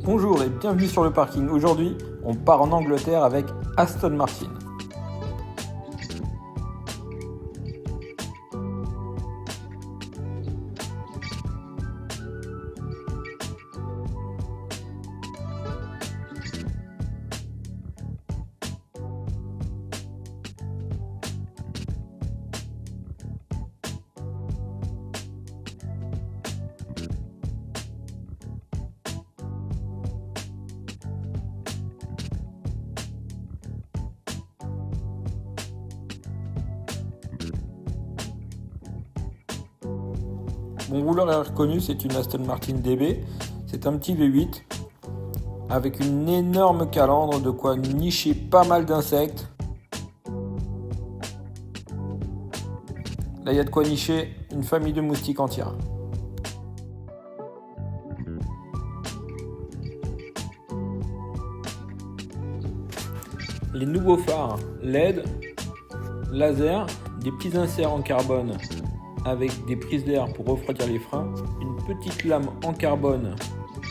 Bonjour et bienvenue sur le parking. Aujourd'hui, on part en Angleterre avec Aston Martin. Bon, vous l'aurez reconnu, c'est une Aston Martin DB. C'est un petit V8 avec une énorme calandre, de quoi nicher pas mal d'insectes. Là, il y a de quoi nicher une famille de moustiques entière. Les nouveaux phares LED, laser, des petits inserts en carbone avec des prises d'air pour refroidir les freins, une petite lame en carbone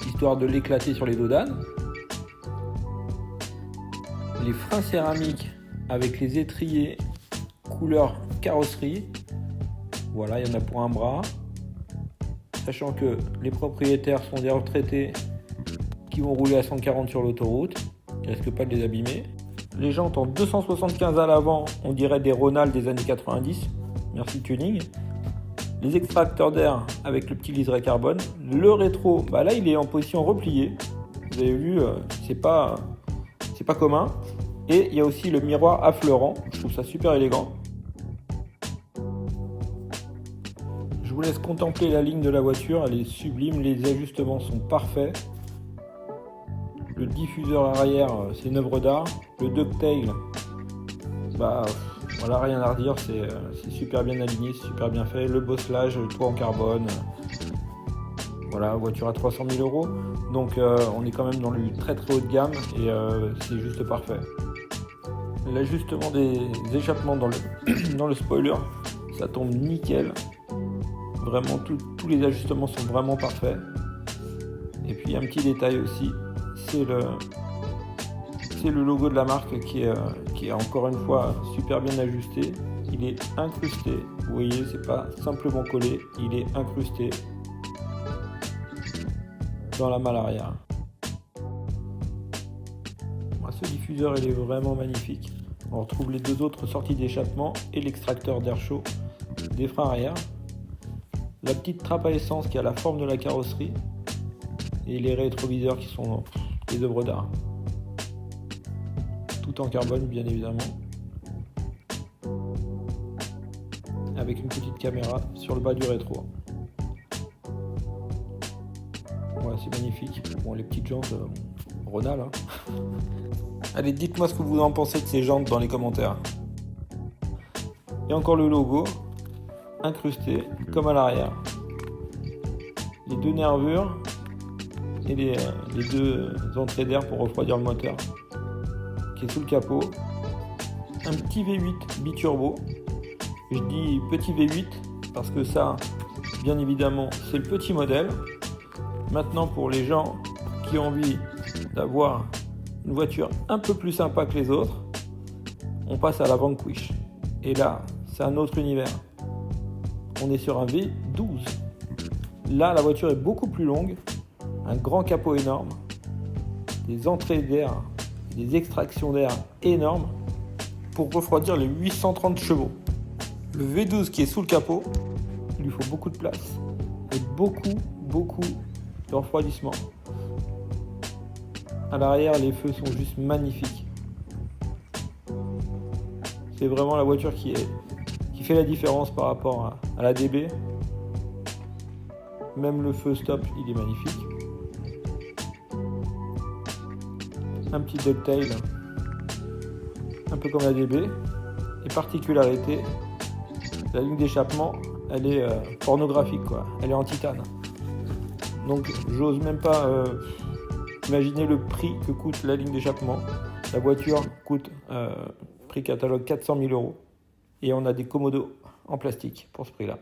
histoire de l'éclater sur les dos d'âne, les freins céramiques avec les étriers couleur carrosserie, voilà, il y en a pour un bras, sachant que les propriétaires sont des retraités qui vont rouler à 140 sur l'autoroute, il ne risque pas de les abîmer. Les jantes en 275 à l'avant, on dirait des Ronald des années 90, merci tuning. Les extracteurs d'air avec le petit liseré carbone. Le rétro, là il est en position repliée. Vous avez vu, c'est pas commun. Et il y a aussi le miroir affleurant. Je trouve ça super élégant. Je vous laisse contempler la ligne de la voiture. Elle est sublime. Les ajustements sont parfaits. Le diffuseur arrière, c'est une œuvre d'art. Le ducktail, voilà, rien à redire, c'est super bien aligné, c'est super bien fait. Le bosselage, le toit en carbone, voilà, voiture à 300 000 €. Donc on est quand même dans le très très haut de gamme et c'est juste parfait. L'ajustement des échappements dans le spoiler, ça tombe nickel. Vraiment, tous les ajustements sont vraiment parfaits. Et puis un petit détail aussi, c'est le logo de la marque qui est encore une fois super bien ajusté. Il est incrusté, vous voyez, c'est pas simplement collé, il est incrusté dans la malle arrière. Ce diffuseur il est vraiment magnifique. On retrouve les deux autres sorties d'échappement et l'extracteur d'air chaud des freins arrière. La petite trappe à essence qui a la forme de la carrosserie et les rétroviseurs qui sont des œuvres d'art. Tout en carbone bien évidemment, avec une petite caméra sur le bas du rétro. Ouais, c'est magnifique. Bon, les petites jantes, Ronald. Allez, dites-moi ce que vous en pensez de ces jantes dans les commentaires. Et encore le logo, incrusté comme à l'arrière. Les deux nervures et les deux entrées d'air pour refroidir le moteur qui est sous le capot. Un petit V8 biturbo. Je dis petit V8 parce que ça, bien évidemment, c'est le petit modèle. Maintenant, pour les gens qui ont envie d'avoir une voiture un peu plus sympa que les autres, on passe à la Vanquish. Et là, c'est un autre univers. On est sur un V12. Là, la voiture est beaucoup plus longue, un grand capot énorme, des entrées d'air, des extractions d'air énormes pour refroidir les 830 chevaux. Le V12 qui est sous le capot, il lui faut beaucoup de place et beaucoup de refroidissement. À l'arrière, les feux sont juste magnifiques. C'est vraiment la voiture qui fait la différence par rapport à la DB. Même le feu stop, il est magnifique. Un petit ducktail, un peu comme la DB. Et particularité, la ligne d'échappement, elle est pornographique, quoi. Elle est en titane. Donc j'ose même pas imaginer le prix que coûte la ligne d'échappement. La voiture coûte prix catalogue 400 000 €. Et on a des commodos en plastique pour ce prix-là.